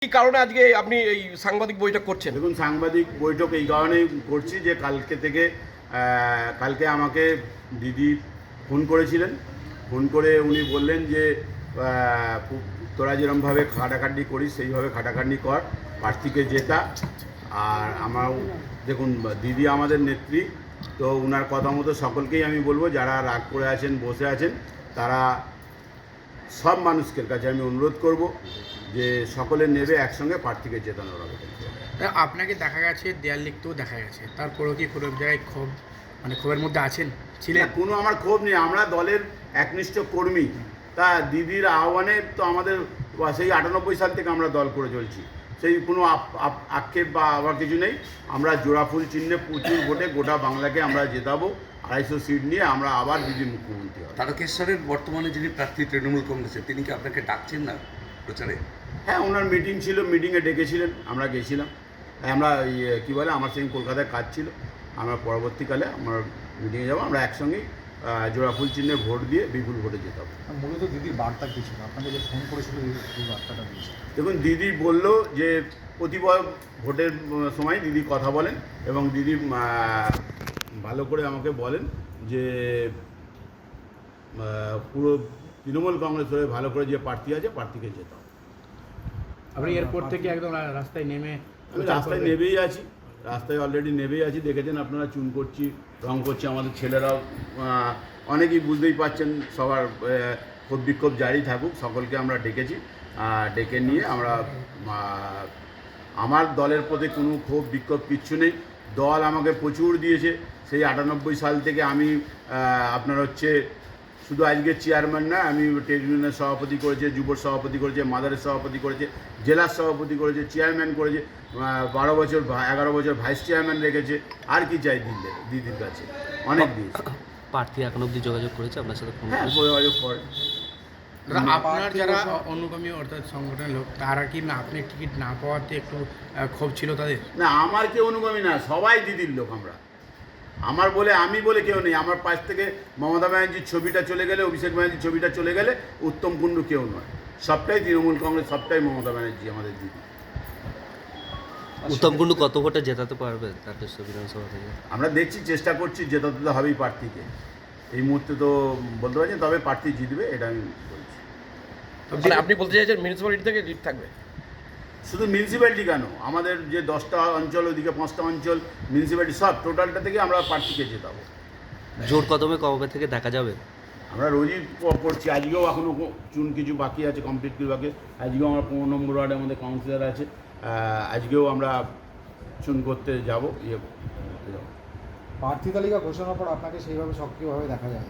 কি কারণে আজকে আপনি এই সাংবাদিক বৈঠক করছেন? দেখুন, সাংবাদিক বৈঠক এই কারণেই করছি যে কালকে আমাকে দিদি ফোন করেছিলেন। ফোন করে উনি বললেন যে তোরা যেরকমভাবে খাটাখাটনি করিস সেইভাবে খাটাখাটনি কর, প্রার্থীকে জেতা। আর আমার দেখুন, দিদি আমাদের নেত্রী, তো ওনার কথা মতো সকলকেই আমি বলবো, যারা রাগ করে আছেন বসে আছেন তারা সব মানুষের কাছে আমি অনুরোধ করব যে সকলে নেবে একসঙ্গে প্রার্থীকে জেতানোর হবে। আপনাকে দেখা গেছে দেয়াল লিখতেও দেখা গেছে, তারপরেও কি কোনো জায়গায় ক্ষোভের মধ্যে ছিলেন? কোনো আমার ক্ষোভ নেই, আমরা দলের একনিষ্ঠ কর্মী। তা দিদির আহ্বানে তো আমাদের সেই 98 সাল থেকে আমরা দল করে চলছি, সেই কোনো আক্ষেপ বা আবার কিছু নেই। আমরা জোড়াফুল চিহ্নে প্রচুর ভোটে গোটা বাংলাকে আমরা জেতাবো, 250 সিট নিয়ে আমরা আবার দিদি মুখ্যমন্ত্রী হব। তারকেশ্বরের বর্তমানে যিনি প্রার্থী তৃণমূল কংগ্রেসের, তিনি কি আপনাকে ডাকছেন না প্রচারে? হ্যাঁ, ওনার মিটিং ছিল, মিটিংয়ে ডেকেছিলেন, আমরা গেছিলাম। আমরা কী বলে, আমার সঙ্গে কলকাতায় কাজ ছিল, আমরা পরবর্তীকালে আমরা মিটিংয়ে যাবো, আমরা একসঙ্গেই জোড়াফুল চিহ্নে ভোট দিয়ে বিপুল ভোটে যেতে হবে। মূলত দিদির বার্তা কী ছিল? আপনাকে যে ফোন করেছিল এই বার্তাটা দিয়েছে? দেখুন, দিদি বলল যে প্রতিবার ভোটের সময় দিদি কথা বলেন এবং দিদি ভালো করে আমাকে বলেন যে পুরো তৃণমূল কংগ্রেস হয়ে ভালো করে যে প্রার্থী আছে প্রার্থীকে যেতে হবে। আপনি এরপর থেকে একদম রাস্তায় নেমে? আমি রাস্তায় নেবেই আছি, রাস্তায় অলরেডি নেবেই আছি। দেখেছেন আপনারা, চুন করছি, রং করছি, আমাদের ছেলেরাও অনেকেই বুঝতেই পারছেন। সবার ক্ষোভ বিক্ষোভ জারি থাকুক, সকলকে আমরা ডেকেছি। ডেকে নিয়ে আমরা আমার দলের প্রতি কোনো ক্ষোভ বিক্ষোভ কিচ্ছু নেই। দল আমাকে প্রচুর দিয়েছে, সেই 98 সাল থেকে আমি আপনার শুধু আজকের চেয়ারম্যান না, আমি ট্রেড ইউনিয়নের সভাপতি করেছে, যুব সভাপতি করেছে, মাদারের সভাপতি করেছে, জেলার সভাপতি করেছে, চেয়ারম্যান করেছে, 11 বছর ভাইস চেয়ারম্যান রেখেছে। আর কি চাই দিদির কাছে? অনেক দিয়েছে। প্রার্থী এখন অবধি যোগাযোগ করেছে আপনার সাথে? হ্যাঁ, যোগাযোগ করে। আপনার যারা অনুগামী অর্থাৎ সংগঠনের লোক, তারা কি আপনি টিকিট না পাওয়াতে একটু ক্ষোভ ছিল তাদের? না, আমার কেউ অনুগামী না, সবাই দিদির লোক। আমি বলে কেউ নেই। আমার পাশ থেকে মমতা ব্যানার্জির ছবিটা চলে গেলে, অভিষেক ব্যানার্জির ছবিটা চলে গেলে উত্তম কুণ্ডু কেউ নয়। সবটাই তৃণমূল কংগ্রেস, সবটাই মমতা ব্যানার্জি আমাদের দিদি। উত্তম কুণ্ডু কত ভোটে জেতাতে পারবে তারকেশ্বর বিধানসভা থেকে? আমরা দেখছি, চেষ্টা করছি, জেতাতে তো হবেই প্রার্থীকে। এই মুহূর্তে তো বলতে পারছি, তবে প্রার্থী জিতবে, এটা আমি বলছি। মানে আপনি বলতে চাইছেন মিউনিসিপ্যালিটি থেকে লিড থাকবে? শুধু মিউনিসিপ্যালিটি কেন, আমাদের যে 10টা অঞ্চল, ওইদিকে 5টা অঞ্চল, মিউনিসিপ্যালিটি সব টোটালটা থেকে আমরা প্রার্থীকে জেতাবো। জোর কদমে কবে থেকে দেখা যাবে? আমরা রোজই করছি, আজকেও এখনও চুন কিছু বাকি আছে, কমপ্লিট কিছু বাকি। আজকেও আমরা 15 নম্বর ওয়ার্ডে আমাদের কাউন্সিলর আছে, আজকেও আমরা চুন করতে যাবো। প্রার্থী তালিকা ঘোষণার পর আপনাকে সেইভাবে সক্রিয়ভাবে দেখা যায়?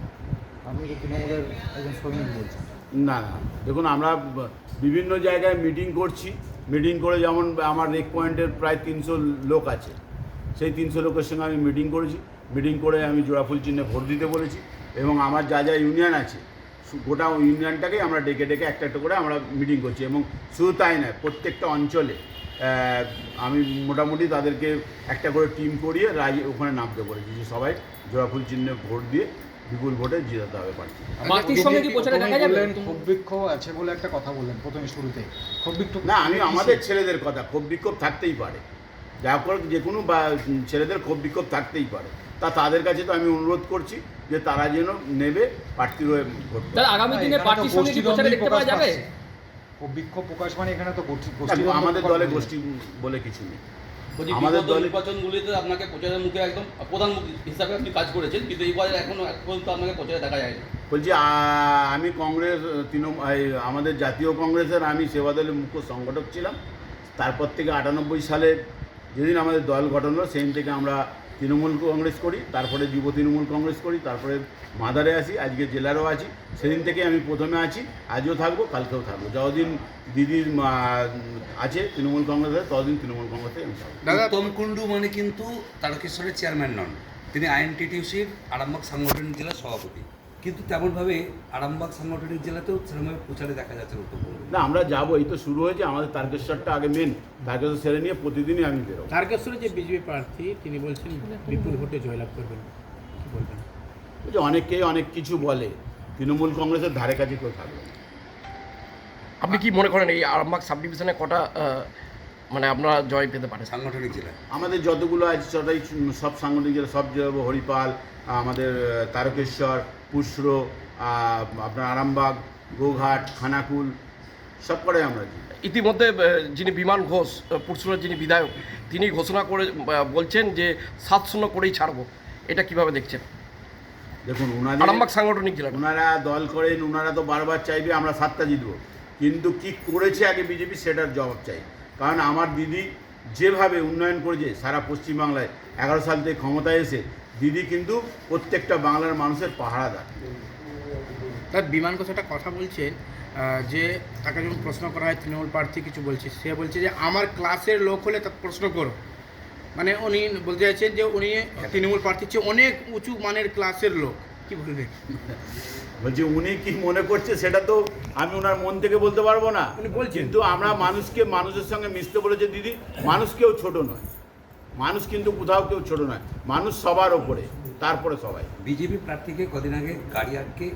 আপনি তো তৃণমূলের একজন সৈনিক বলছেন। না, দেখুন, আমরা বিভিন্ন জায়গায় মিটিং করছি। মিটিং করে, যেমন আমার রেক পয়েন্টের প্রায় 300 লোক আছে, সেই 300 লোকের সঙ্গে আমি মিটিং করেছি। মিটিং করে আমি জোড়াফুল চিহ্নে ভোট দিতে বলেছি এবং আমার যা ইউনিয়ন আছে গোটা ইউনিয়নটাকেই আমরা ডেকে একটা করে আমরা মিটিং করছি। এবং শুধু তাই নয়, প্রত্যেকটা অঞ্চলে আমি মোটামুটি তাদেরকে একটা করে টিম করিয়ে ওখানে নামতে বলেছি যে সবাই জোড়াফুল চিহ্নে ভোট দিয়ে বিপুল ভোটে জেতাতে হবে প্রার্থী। পার্টির সঙ্গে কি প্রচারে দেখা যাবে? ক্ষোভ বিক্ষোভ আছে বলে একটা কথা বললেন প্রথমে শুরুতে, ক্ষোভ বিক্ষোভ না, আমি আমাদের ছেলেদের কথা, ক্ষোভ বিক্ষোভ থাকতেই পারে, যা করে যে কোনো বা ছেলেদের ক্ষোভ বিক্ষোভ থাকতেই পারে। তাদের কাছে তো আমি অনুরোধ করছি যে তারা যেন নেবে, প্রার্থীর হয়ে ভোট করে। আগামী দিনে পার্টির সঙ্গে কি প্রচারে দেখতে পাওয়া যাবে? ক্ষোভ বিক্ষোভ প্রকাশ মানে এখানে তো আমাদের দলে গোষ্ঠী বলে কিছু নেই। আমাদের দল নির্বাচনগুলিতে আপনাকে প্রচারের মুখে একদম প্রধান মুখ হিসাবে আপনি কাজ করেছেন, কিন্তু এইবারে এখনো পর্যন্ত আপনাকে প্রচারে দেখা যায়নি। বলছি, আমি কংগ্রেস আমাদের জাতীয় কংগ্রেসের আমি সেবাদলের মুখ্য সংগঠক ছিলাম। তারপর থেকে 98 সালে যেদিন আমাদের দল গঠন হলো, সেদিন থেকে আমরা তৃণমূল কংগ্রেস করি, তারপরে যুব তৃণমূল কংগ্রেস করি, তারপরে মাদারে আসি, আজকে জেলারও আছি। সেদিন থেকে আমি প্রথমে আছি, আজও থাকবো, কালকেও থাকবো। যতদিন দিদির আছে তৃণমূল কংগ্রেসে, ততদিন তৃণমূল কংগ্রেসে আমি থাকবো। উত্তম কুণ্ডু মানে কিন্তু তারকেশ্বরের চেয়ারম্যান নন, তিনি আইএনটিটিউসির আরামবাগ সাংগঠনিক জেলার সভাপতি, কিন্তু তেমনভাবে আরামবাগ সাংগঠনিক জেলাতেও সেরকমভাবে প্রচারে দেখা যাচ্ছে উত্তম কুণ্ডু। না, আমরা যাবো, এই তো শুরু হয়েছে। আমাদের তারকেশ্বরটা আগে মেন, তারকেশ্বর সেরে নিয়ে প্রতিদিনই আমি বেরোবো। তারকেশ্বরে যে বিজেপি প্রার্থী, তিনি বলছেন বিপুল ভোটে জয়লাভ করবেন, কি বলবেন? অনেকেই অনেক কিছু বলে, তৃণমূল কংগ্রেসের ধারে কাছে কেউ থাকবে না। আপনি কি মনে করেন এই আরামবাগ সাব ডিভিশনে কটা মানে আপনারা জয় পেতে পারেন? সাংগঠনিক জেলা আমাদের যতগুলো আছে সবাই সব সাংগঠনিক জেলা সব যাবো, হরিপাল, আমাদের তারকেশ্বর, পুষ্র, আপনার আরামবাগ, গোঘাট, খানাকুল, সব কটাই আমরা জিতবো। ইতিমধ্যে যিনি বিমান ঘোষ পুরসুরের যিনি বিধায়ক, তিনি ঘোষণা করে বলছেন যে 7-0 করেই ছাড়বো। এটা কিভাবে দেখছেন? দেখুন ওনাদের আরামবাগ সাংগঠনিক জেলা ওনারা দল করেন, ওনারা তো বারবার চাইবে আমরা 7টা জিতবো, কিন্তু কি করেছে আগে বিজেপি সেটার জবাব চাই। কারণ আমার দিদি যেভাবে উন্নয়ন করেছে সারা পশ্চিমবাংলায় 11 সাল থেকে ক্ষমতায় এসে, দিদি কিন্তু প্রত্যেকটা বাংলার মানুষের পাহারাদার। তার বিমান ঘোষ একটা কথা বলছেন যে তাকে যখন প্রশ্ন করা হয় তৃণমূল প্রার্থী কিছু বলছে, সে বলছে যে আমার ক্লাসের লোক হলে তার প্রশ্ন করো। মানে উনি বলতে চাইছেন যে উনি তৃণমূল প্রার্থীর চেয়ে অনেক উঁচু মানের ক্লাসের লোক। কি বলবেন? বলছি উনি কি মনে করছে সেটা তো আমি ওনার মন থেকে বলতে পারবো না, উনি বলছেন। কিন্তু আমরা মানুষের সঙ্গে মিশতে বলেছে দিদি। মানুষ কেউ ছোট নয়, মানুষ কিন্তু কোথাও কেউ ছোট নয়, মানুষ সবার ওপরে, তারপরে সবাই। বিজেপি প্রার্থীকে কদিন আগে গাড়ি আটকে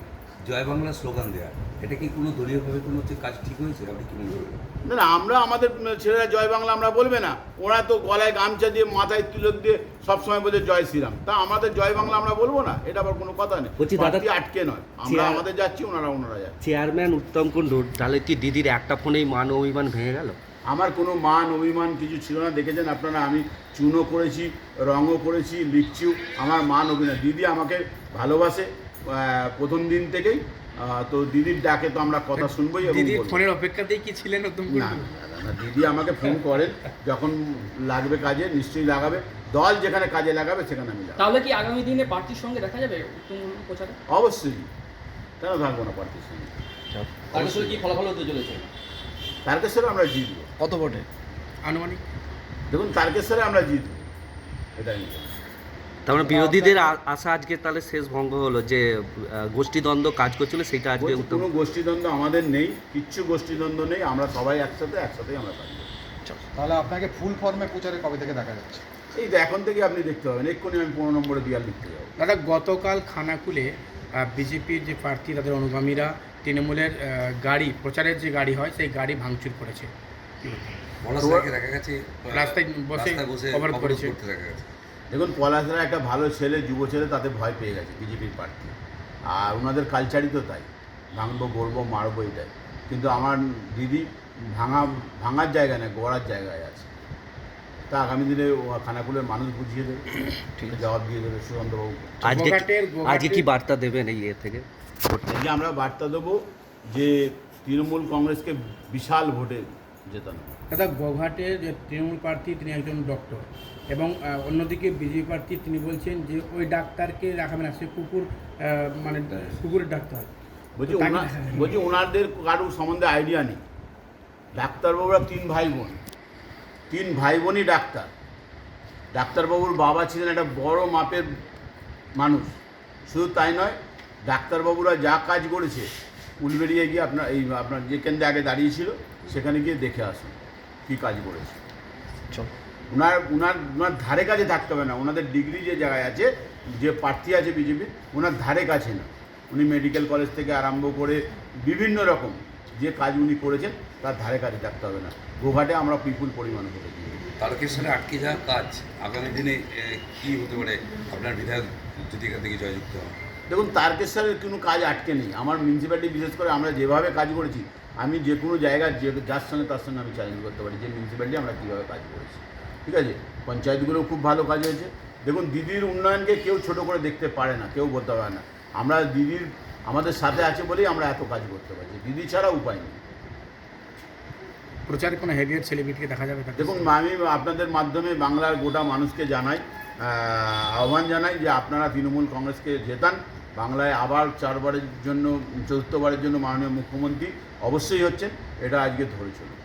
জয় বাংলা স্লোগান দেওয়া, এটা কি কোনো দলীয়ভাবে কোনো হচ্ছে কাজ ঠিক হয়েছে? আপনি কি মনে করেন? না না, আমরা আমাদের ছেলেরা জয় বাংলা আমরা বলবে না, ওরা তো গলায় গামছা দিয়ে মাথায় তিলক দিয়ে সবসময় বলে জয় শ্রীরাম। তা আমাদের জয় বাংলা আমরা বলবো না? এটা আবার কোনো কথা নেই। বলছি দাদা, পার্টি আটকে নয়, আমরা আমাদের যাচ্ছি, ওনারা যাচ্ছে। চেয়ারম্যান উত্তম কুণ্ডুর, তাহলে কি দিদির একটা ফোনেই মান অভিমান ভেঙে গেল? আমার কোনো মান অভিমান কিছু ছিল না। দেখেছেন আপনারা, আমি চুনও করেছি, রঙও করেছি, লিখছিও। আমার মান অভিমান, দিদি আমাকে ভালোবাসে প্রথম দিন থেকেই। তো দিদির ডাকে তো আমরা কথা শুনবোই এবং দিদির বলবো। ফোনের অপেক্ষাতেই কি ছিলেন উত্তম না কুণ্ডু? না, দিদি আমাকে ফোন করেন, যখন লাগবে কাজে নিশ্চয়ই লাগাবে, দল যেখানে কাজে লাগাবে সেখানে আমি লাগাবো। তাহলে কি আগামী দিনে পার্টির সঙ্গে দেখা যাবে উত্তম প্রচারে? অবশ্যই, কেন থাকবো না পার্টির সঙ্গে। তারকেশ্বরে কি ফলাফল হতে চলেছে? তারকেশ্বরে আমরা জিতবো। কত ভোটে? আনুমানিক দেখুন তারকেশ্বরে আমরা জিতবো, এটাই নিয়ে। তার মানে বিরোধীদের আশা আজকে তাহলে শেষ ভঙ্গ হলো, যে গোষ্ঠীদ্বন্দ্ব কাজ করছিল সেটা আজকে বলছি, উত্তম। কোনো গোষ্ঠীদ্বন্দ্ব আমাদের নেই, কিচ্ছু গোষ্ঠীদ্বন্দ্ব নেই, আমরা সবাই একসাথেই আমরা কাজ করি। তাহলে আপনাকে ফুল ফর্মে প্রচারে কবে থেকে দেখা যাচ্ছে? এই তো এখন থেকে আপনি দেখতে পাবেন, এক্ষুনি আমি 15 নম্বরে দিয়াল লিখতে যাবো। দাদা, গতকাল খানাকুলে বিজেপির যে প্রার্থী তাদের অনুগামীরা তৃণমূলের গাড়ি, প্রচারের যে গাড়ি হয় সেই গাড়ি ভাঙচুর করেছে। কি বলবেন? পলাশকে দেখা গেছে রাস্তায় বসে অবরোধ করেছে। করতে দেখা গেছে। দেখুন পলাশরা একটা ভালো ছেলে, যুব ছেলে, তাতে ভয় পেয়ে গেছে বিজেপির প্রার্থী। আর ওনাদের কালচারই তো তাই, ভাঙবো, গড়বো, মারবো, এটাই। কিন্তু আমার দিদি ভাঙার জায়গা নেই, গড়ার জায়গায় আছে। তা আগামী দিনে খানাকুলের মানুষ বুঝিয়ে দেবে, ঠিক আছে, জবাব দিয়ে দেবে সুশান্তবাবু। আজকে কি বার্তা দেবেন এই থেকে? যে আমরা বার্তা দেবো যে তৃণমূল কংগ্রেসকে বিশাল ভোটে জেতানো। দাদা, গোঘাটের যে তৃণমূল প্রার্থী তিনি একজন ডক্টর, এবং অন্যদিকে বিজেপি প্রার্থী তিনি বলছেন যে ওই ডাক্তারকে রাখাবেন না, সে মানে কুকুরের ডাক্তার। বলছি ওনাদের কারোর সম্বন্ধে আইডিয়া নেই। ডাক্তারবাবুরা 3 ভাই বোন, 3 ভাই বোনই ডাক্তার। ডাক্তারবাবুর বাবা ছিলেন একটা বড় মাপের মানুষ। শুধু তাই নয়, ডাক্তারবাবুরা যা কাজ করেছে, উলবেড়িয়ে গিয়ে আপনার যে কেন্দ্রে আগে দাঁড়িয়েছিল সেখানে গিয়ে দেখে আসুন কী কাজ করেছে। ওনার ধারে কাছে থাকতে হবে না। ওনাদের ডিগ্রি যে জায়গায় আছে, যে প্রার্থী আছে বিজেপির, ওনার ধারে কাছে না। উনি মেডিকেল কলেজ থেকে আরম্ভ করে বিভিন্ন রকম যে কাজ উনি করেছেন তার ধারে কাছে থাকতে হবে না। গোঘাটে আমরা বিপুল পরিমাণে করেছি। তারকেশ্বরে আটকে যাওয়া কাজ আগামী দিনে কি হতে পারে আপনার বিধায়ক যদি এখান থেকে জয়যুক্ত হন? দেখুন তারকেশ্বরের কোনো কাজ আটকে নেই। আমার মিউনিসিপ্যালিটি বিশেষ করে আমরা যেভাবে কাজ করেছি, আমি যে কোনো জায়গায় যার সঙ্গে তার সঙ্গে আমি চ্যালেঞ্জ করতে পারি যে মিউনিসিপ্যালিটি আমরা কীভাবে কাজ করেছি। ঠিক আছে, পঞ্চায়েতগুলোও খুব ভালো কাজ হয়েছে। দেখুন দিদির উন্নয়নকে কেউ ছোট করে দেখতে পারে না, কেউ বলতে পারে না। আমরা দিদির আমাদের সাথে আছে বলেই আমরা এত কাজ করতে পারছি, দিদি ছাড়া উপায় নেই। প্রচারে কোনো হেভিয়ার সেলিব্রিটিকে দেখা যাবে? দেখুন আমি আপনাদের মাধ্যমে বাংলার গোটা মানুষকে জানাই, আহ্বান জানাই যে আপনারা তৃণমূল কংগ্রেসকে জেতান। বাংলায় আবার 4বারের জন্য, 4র্থবারের জন্য মাননীয় মুখ্যমন্ত্রী অবশ্যই হচ্ছেন, এটা আজকে ধরে চলুন।